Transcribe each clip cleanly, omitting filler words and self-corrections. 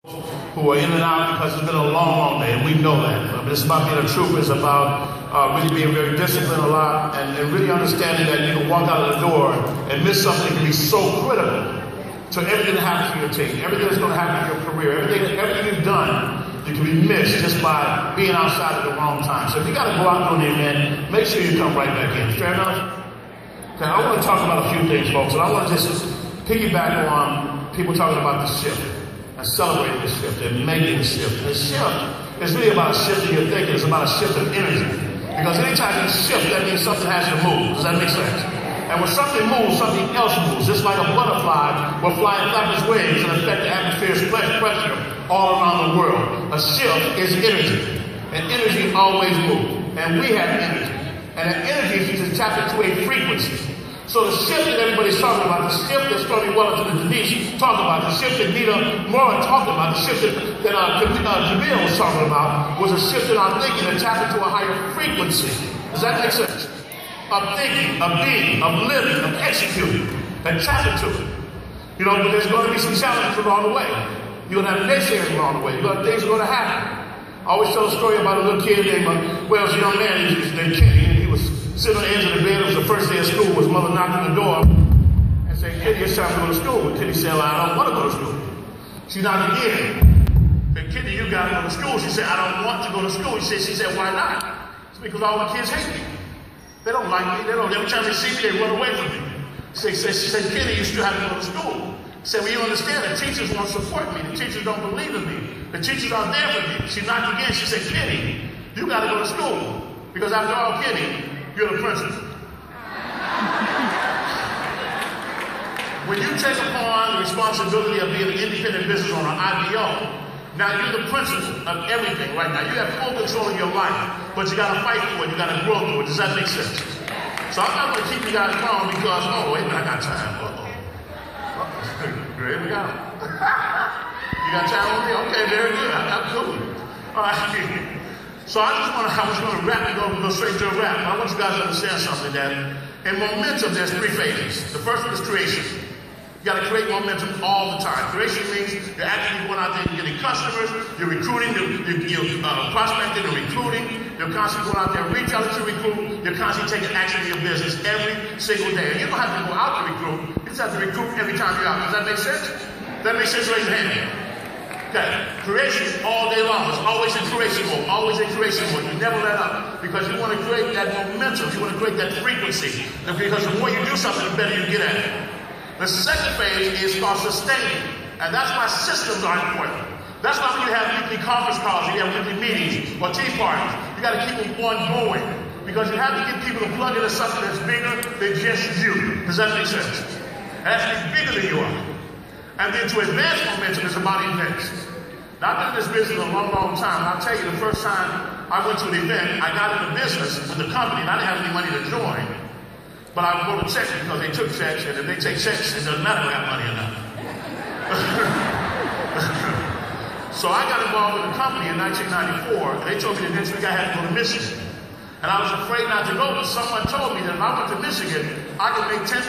who are in and out because it's been a long, long day, and we know that. It's about being a trooper. It's about really being very disciplined a lot and really understanding that you can walk out of the door and miss something that can be so critical to everything that happens to your team, everything that's going to happen to your career, everything you've done, you can be missed just by being outside at the wrong time. So if you got to go out during the event, make sure you come right back in. Fair enough? Okay, I want to talk about a few things, folks, and I want to just piggyback on people talking about the shift. And celebrating the shift and making the shift. And the shift is really about a shift in your thinking. It's about a shift of energy. Because anytime you shift, that means something has to move. Does that make sense? And when something moves, something else moves. Just like a butterfly will fly and flap its wings and affect the atmosphere's pressure all around the world. A shift is energy. And energy always moves. And we have energy. And that energy is to tap into a frequency. So the shift that everybody's talking about, the shift that Stormy Wellington and Denise talking about, the shift that Nita Moore talking about, the shift that Jamil was talking about, was a shift in our thinking to tap into a higher frequency. Does that make sense? Of thinking, of being, of living, of executing, and tap into it. You know, but there's going to be some challenges along the way. You're going to have naysayers along the way. Things are going to happen. I always tell a story about a little kid named, well, it was a young man named Kenny, and he was sitting on the edge of the bed. It was the first day of school. His mother knocked on the door and said, Kitty, it's time to go to school. And Kitty said, well, I don't want to go to school. She knocked again. Said, Kitty, you got to go to school. She said, I don't want to go to school. She said, why not? It's because all the kids hate me. They don't like me. Every time they see me, they run away from me. She said, Kitty, you still have to go to school. She said, well, you understand, the teachers won't support me. The teachers don't believe in me. The teachers aren't there for me. She knocked again. She said, Kitty, you got to go to school. Because after all, Kitty, you're the principal. When you take upon the responsibility of being an independent business owner, IPO, now you're the principal of everything right now. You have full control of your life, but you got to fight for it. You got to grow through it. Does that make sense? So I'm not going to keep you guys long because, oh, wait a minute, I got time. Great, we got it. You got time on me? Okay, very good. I'm cool. All right. So I was going to wrap and go straight to a wrap. I want you guys to understand something, that in momentum, there's three phases. The first one is creation. You got to create momentum all the time. Creation means you're actually going out there and getting customers, you're recruiting, you're prospecting and recruiting, you're constantly going out there retailing to recruit, you're constantly taking action in your business every single day. And you don't have to go out to recruit, you just have to recruit every time you're out. Does that make sense? That makes sense? Raise your hand. Okay. Creation all day long. It's always in creation mode. Always in creation mode. You never let up because you want to create that momentum. You want to create that frequency. And because the more you do something, the better you get at it. The second phase is called sustaining. And that's why systems are important. That's why when you have weekly conference calls, you have weekly meetings or tea parties, you got to keep them ongoing. Because you have to get people to plug into something that's bigger than just you. Does that make sense? It has to be bigger than you are. And then to advance momentum is about events. Now, I've been in this business a long, long time. And I'll tell you, the first time I went to an event, I got into business with the company, and I didn't have any money to join. But I wrote a check because they took checks, and if they take checks, it doesn't matter if I have money or not. So I got involved with the company in 1994, and they told me that next week I had to go to Michigan. And I was afraid not to go, but someone told me that if I went to Michigan, I could make $10,000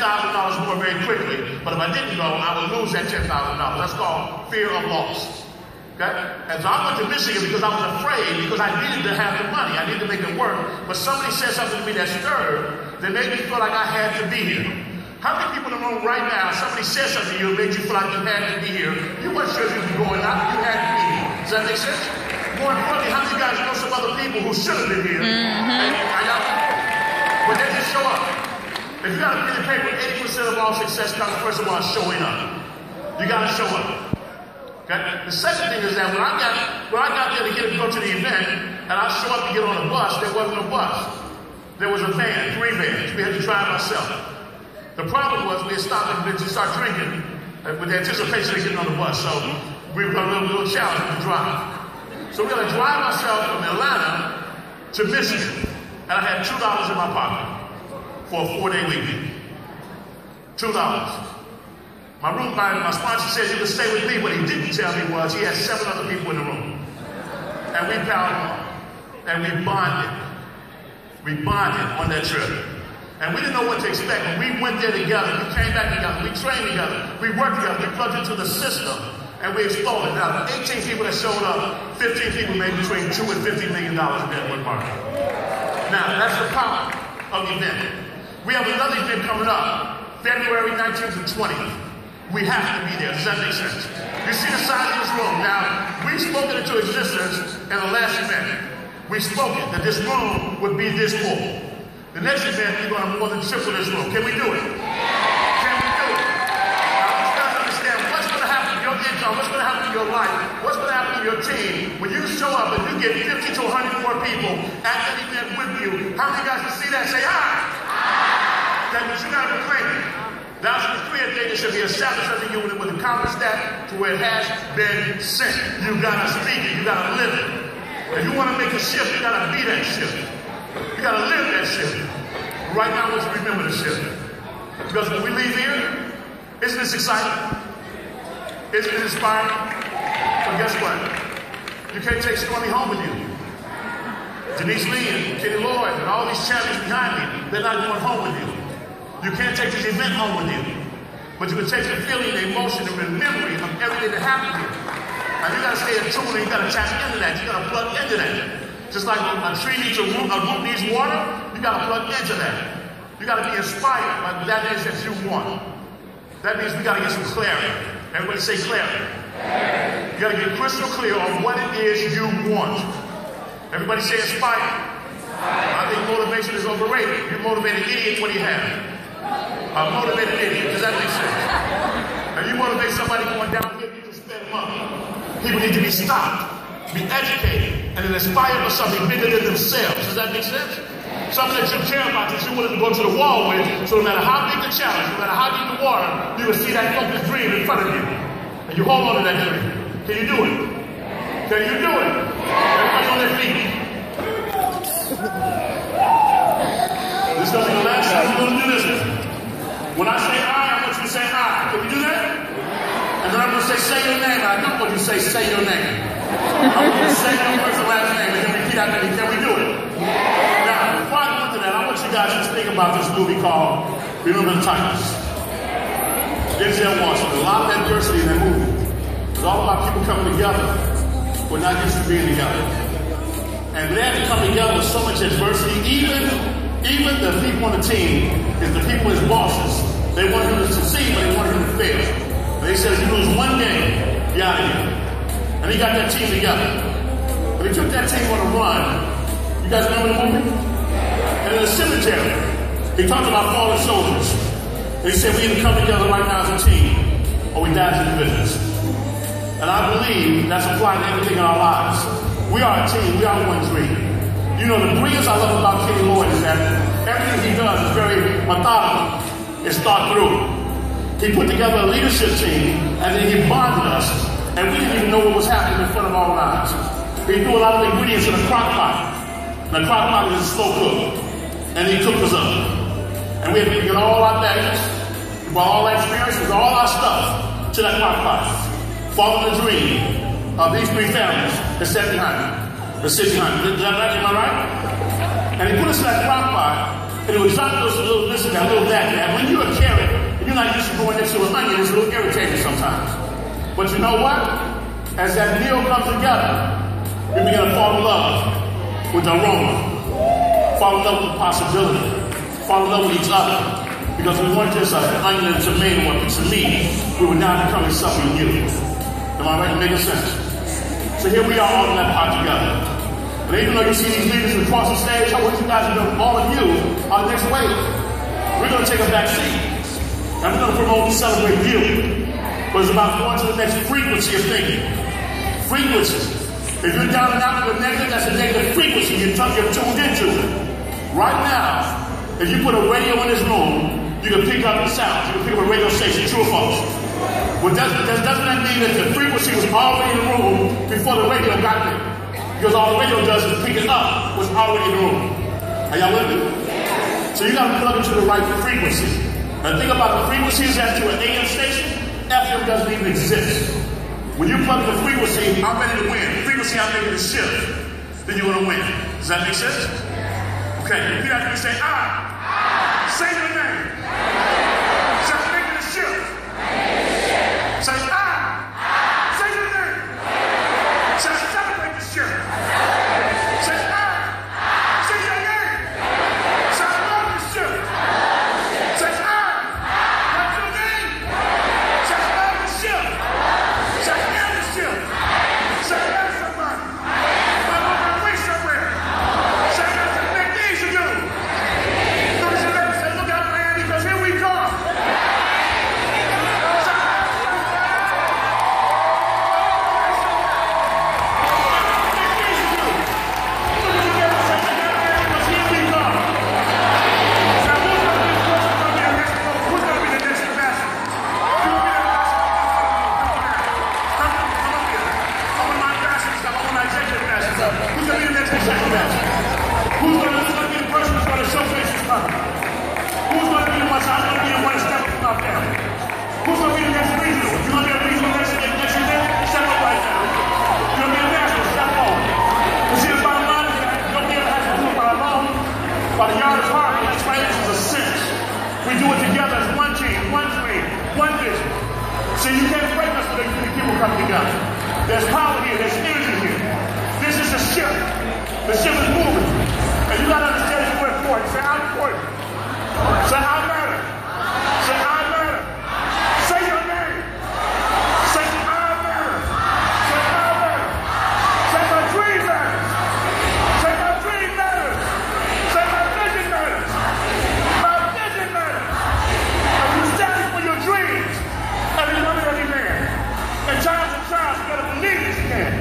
more very quickly. But if I didn't go, I would lose that $10,000. That's called fear of loss. Okay? And so I went to Michigan because I was afraid, because I needed to have the money. I needed to make it work. But somebody said something to me that stirred, that made me feel like I had to be here. How many people in the room right now, somebody said something to you that made you feel like you had to be here? You weren't sure if you were going out, you had to be here. Does that make sense? More importantly, how many of you guys know some other people who should have been here? But they didn't show up. If you got a pen and paper, 80% of all success comes, first of all, showing up. You got to show up. Okay? The second thing is that when I got there to go to the event, and I show up to get on a bus, there wasn't a bus. There was a van, 3 vans. We had to drive ourselves. The problem was we had stopped and to start drinking with the anticipation of getting on the bus. So we were a little challenge to drive. So we had to drive ourselves from Atlanta to Michigan. And I had $2 in my pocket for a 4-day weekend. $2. My sponsor said he would stay with me. What he didn't tell me was he had 7 other people in the room. And we powered on. And we bonded. We bonded on that trip. And we didn't know what to expect. When we went there together, we came back together, we trained together, we worked together, we plugged into the system. and we explode it. Now, 18 people that showed up, 15 people made between $2 and $50 million in that one market. Now, that's the power of the event. We have another event coming up, February 19th and 20th. We have to be there. Does that make sense? You see the size of this room. Now, we spoke it into existence in the last event. We spoke it, that this room would be this full. The next event, we're going to more than triple this room. Can we do it? Can we do it? Now, I want you guys to understand what's going to happen to your income, what's going to happen to your life, what's going to happen to your team when you show up and you get 50 to 100 more people at that event with you. How many guys can see that? Say, that means you got to proclaim it. That's the three day that should be established as a unit with accomplished that to where it has been sent. You gotta speak it, you gotta live it. If you want to make a shift, you gotta be that shift. You gotta live that shift. Right now, let's remember the shift. Because when we leave here, isn't this exciting? Isn't it inspiring? But guess what? You can't take Stormy home with you. Denise Lee and Kenny Lloyd and all these champions behind me, they're not going home with you. You can't take this event home with you, but you can take the feeling, the emotion, the memory of everything that happened here. And you gotta stay in tune and you gotta tap into that. You gotta plug into that. Just like a tree needs a root needs water, you gotta plug into that. You gotta be inspired by that is that you want. That means we gotta get some clarity. Everybody say clarity. You gotta get crystal clear on what it is you want. Everybody say inspired. I think motivation is overrated. You motivate an idiot, what do you have? A motivated idiot. Does that make sense? And you motivate somebody going down here, you can spend money. People need to be stopped, be educated, and then inspired by something bigger than themselves. Does that make sense? Something that you care about, that you're willing to go to the wall with, so no matter how big the challenge, no matter how deep the water, you will see that focused dream in front of you. And you hold on to that dream. Can you do it? Can you do it? Everybody on their feet. This is going to be the last time we're going to do this. When I say I want you to say I. Can we do that? And then I'm going to say your name. I don't want you to say your name. I want you to say your first and last name and then repeat after me. Can we do it? Now, before I go into that, I want you guys to think about this movie called Remember the Titans. Denzel Washington. A lot of adversity in that movie. It's all about people coming together. We're not used to being together. And they had to come together with so much adversity. Even the people on the team, is the people as bosses. They want him to succeed, but they want him to fail. They said, if you lose one game, you're out of here. And he got that team together. But he took that team on a run. You guys remember the movie? And in the cemetery, he talked about fallen soldiers. And he said, we either come together right now as a team, or we die as individuals. And I believe that's applied to everything in our lives. We are a team. We are one dream. You know, the brilliance I love about Kenny Lloyd is that everything he does is very methodical. It's thought through. He put together a leadership team, and then he bonded us, and we didn't even know what was happening in front of our eyes. He threw a lot of ingredients in a crock pot. The crock pot is a slow cook, and he cooked us up. And we had to get all our baggage, brought all our experiences, all our stuff to that crock pot. Following the dream of these three families that sat behind me. The 600. Am I right? And he put us in that crock pot, and it would drop us a little this and that, a little that. And when you're a carrot, and you're not used to going next to an onion, it's a little irritating sometimes. But you know what? As that meal comes together, we begin to fall in love with the aroma, fall in love with the possibility, fall in love with each other. Because we weren't just an onion and tomato or a piece of meat, we were now becoming something new. Am I right? Making sense? So here we are all in that pot together. And even though you see these leaders across the stage, I want you guys to know all of you are the next wave. We're going to take a back seat. And we're going to promote and celebrate you. But it's about going to the next frequency of thinking. Frequency. If you're down and out with a negative, that's a negative frequency you're tuned into. Right now, if you put a radio in this room, you can pick up the sounds. You can pick up a radio station, true or false. Well, doesn't that mean that the frequency was already in the room before the radio got there? Because all the radio does is pick it up what's already in the room. Are y'all with me? So you got to plug into the right frequency. Now think about the frequencies that to an AM station, FM doesn't even exist. When you plug in the frequency, I'm ready to win. Frequency, I'm making a shift. Then you're going to win. Does that make sense? Okay, repeat after me, say I. Say your name. Say making a shift. Say I. coming together. There's power here. There's energy here. This is a ship. The ship is moving. And you got to understand it's more important. Say, I'm important. Say, I matter. Say, I matter. Say your name. Say, I matter. Say, I matter. Say, my dream matters. Say, my dream matters. Say, my vision matters. My vision matters. And you're standing for your dreams. Every woman, every man. In times of trials, you got to believe this can.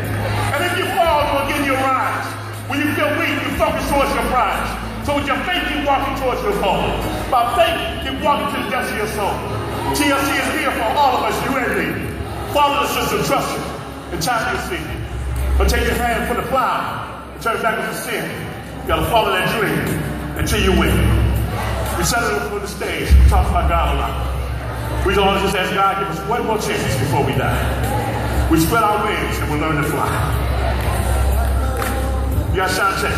And if you fall, you'll again you rise. When you feel weak, you focus towards your prize. So with your faith, keep walking towards your goal. By faith, keep walking to the depths of your soul. TLC is here for all of us, you and me. Follow the system, trust it. In time you see. But take your hand from the plow and turn it back into sin. You gotta follow that dream until you win. We settle for the stage. We talk about God a lot. We always just ask God, give us one more chance before we die. We spread our wings and we learn to fly. You got sound check.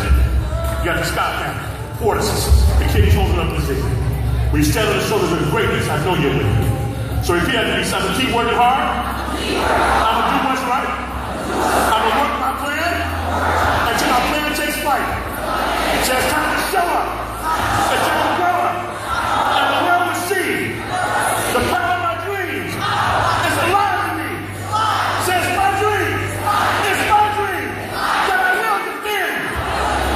You got the sky family, Fortis, the kids holding up the Z. When you stand on the shoulders of greatness, I know you're with me. So if you have to be something, keep working hard. I'm going to do what's right. I'm going to work my plan until my plan takes flight. So it's time to show up. It's time to grow up. And the world will see the power of my dreams is alive in me. Says my dream. It's my dream. That I will defend.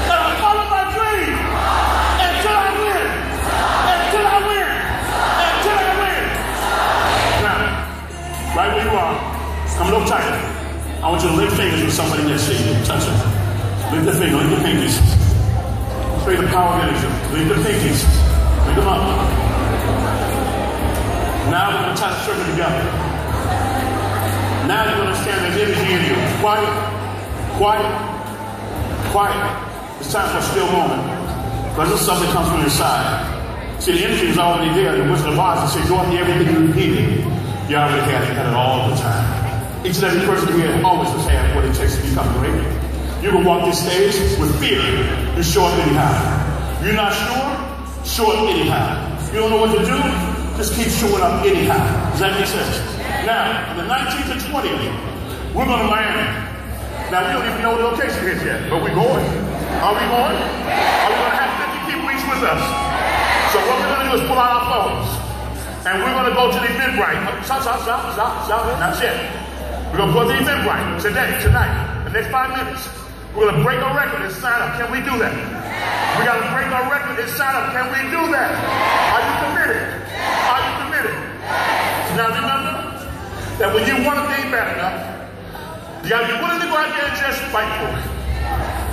That I follow my dream until I win. Until I win. Until I win. Now, right where you are, come a little tighter. I want you to lift fingers with somebody next to you. Touch them. Lift the finger, lift the pinkies. Show you the power of energy. Lift the pinkies. Lift them up. Now we're going to tie the circle together. Now you understand there's energy in you. Quiet. Quiet. Quiet. It's time for a still moment. Because this is something that comes from inside. See, the energy is already there. The Wizard of Oz said, Dorothy, everything you needed, you already had it. You had it all the time. Each and every person here always has had what it takes to become great. You can walk this stage with fear. You show up anyhow. You're not sure? Show up anyhow. You don't know what to do? Just keep showing up anyhow. Does that make sense? Now, on the 19th and 20th, we're going to Miami. Now, we don't even know the location is yet, but we're going. Are we going? Are we going to have 50 people each with us? So what we're going to do is pull out our phones. And we're going to go to the Eventbrite. Stop. Not yet. We're going to go to the Eventbrite today, tonight, the next 5 minutes. We're going to break our record and sign up. Can we do that? We got to break our record and sign up. Can we do that? Are you committed? Are you committed? Now remember that when you want a thing bad enough, you got to be willing to go out there and just fight for it.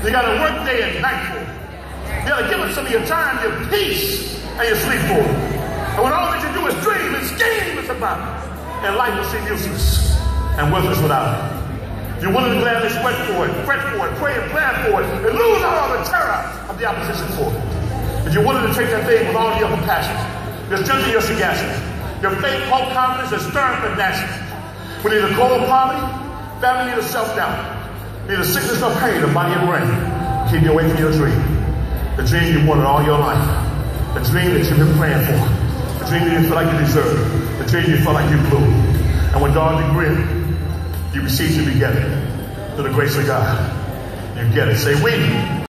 You got to work day and night for it. You got to give it some of your time, your peace, and your sleep for it. And when all that you do is dream and scheme, it's about it. And life will seem useless and worthless without it. You're willing to gladly sweat for it, fret for it, pray and plan for it, and lose all the terror of the opposition for it. If you're willing to take that thing with all your compassion, your strength and your sagacity, your faith, hope, confidence, and stern tenacity. We need a cold poverty, family need a self-doubt, need a sickness or pain of body and brain. Keep you away from your dream. The dream you wanted all your life. The dream that you've been praying for. The dream that you feel like you deserve. The dream you feel like you blew. And when God agreed, you beseech to be get it. Through the grace of God. You get it. Say, we.